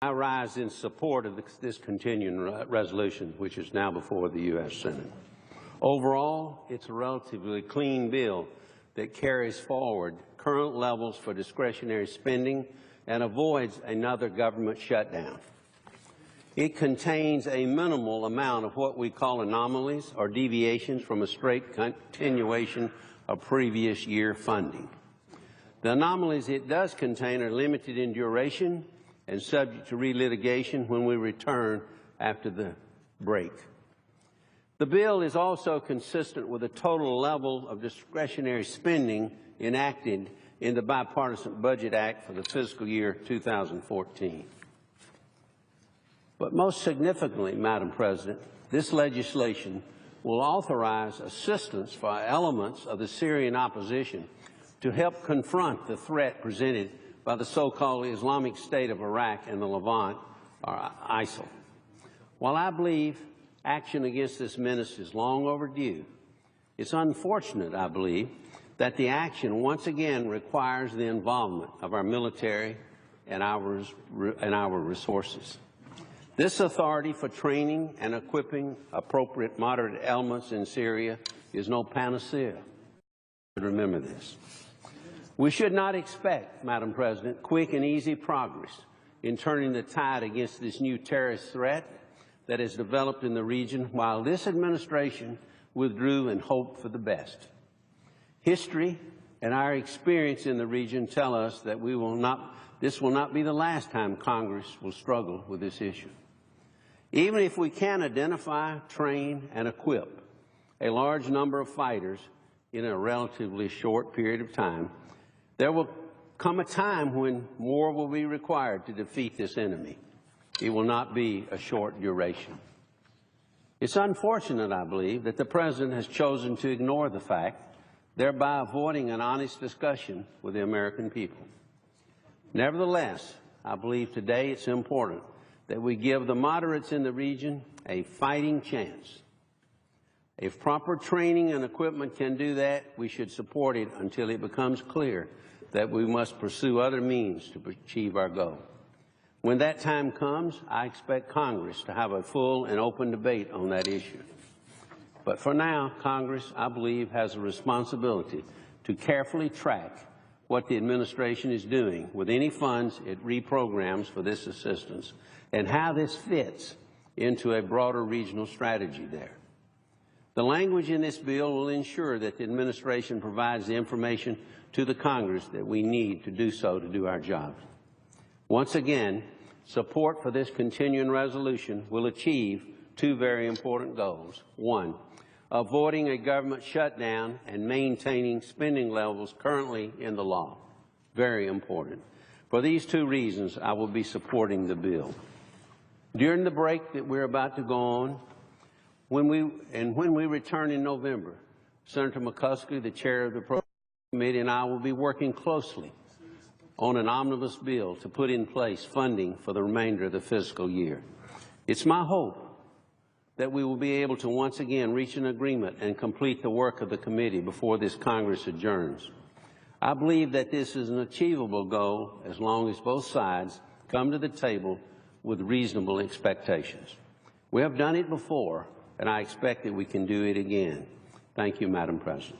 I rise in support of this continuing resolution, which is now before the U.S. Senate. Overall, it's a relatively clean bill that carries forward current levels for discretionary spending and avoids another government shutdown. It contains a minimal amount of what we call anomalies or deviations from a straight continuation of previous year funding. The anomalies it does contain are limited in duration and subject to relitigation when we return after the break. The bill is also consistent with the total level of discretionary spending enacted in the Bipartisan Budget Act for the fiscal year 2014. But most significantly, Madam President, this legislation will authorize assistance for elements of the Syrian opposition to help confront the threat presented by the so-called Islamic State of Iraq and the Levant, or ISIL. While I believe action against this menace is long overdue, it's unfortunate, I believe, that the action once again requires the involvement of our military and our resources. This authority for training and equipping appropriate moderate elements in Syria is no panacea. Remember this. We should not expect, Madam President, quick and easy progress in turning the tide against this new terrorist threat that has developed in the region while this administration withdrew and hoped for the best. History and our experience in the region tell us that this will not be the last time Congress will struggle with this issue. Even if we can identify, train, and equip a large number of fighters in a relatively short period of time, there will come a time when more will be required to defeat this enemy. It will not be a short duration. It's unfortunate, I believe, that the President has chosen to ignore the fact, thereby avoiding an honest discussion with the American people. Nevertheless, I believe today it's important that we give the moderates in the region a fighting chance. If proper training and equipment can do that, we should support it until it becomes clear that we must pursue other means to achieve our goal. When that time comes, I expect Congress to have a full and open debate on that issue. But for now, Congress, I believe, has a responsibility to carefully track what the administration is doing with any funds it reprograms for this assistance and how this fits into a broader regional strategy there. The language in this bill will ensure that the administration provides the information to the Congress that we need to do so to do our job. Once again, support for this continuing resolution will achieve two very important goals. One, avoiding a government shutdown and maintaining spending levels currently in the law. Very important. For these two reasons, I will be supporting the bill. During the break that we're about to go on, when we return in November, Senator McCuskey, the chair of the Appropriations Committee, and I will be working closely on an omnibus bill to put in place funding for the remainder of the fiscal year. It's my hope that we will be able to once again reach an agreement and complete the work of the committee before this Congress adjourns. I believe that this is an achievable goal as long as both sides come to the table with reasonable expectations. We have done it before, and I expect that we can do it again. Thank you, Madam President.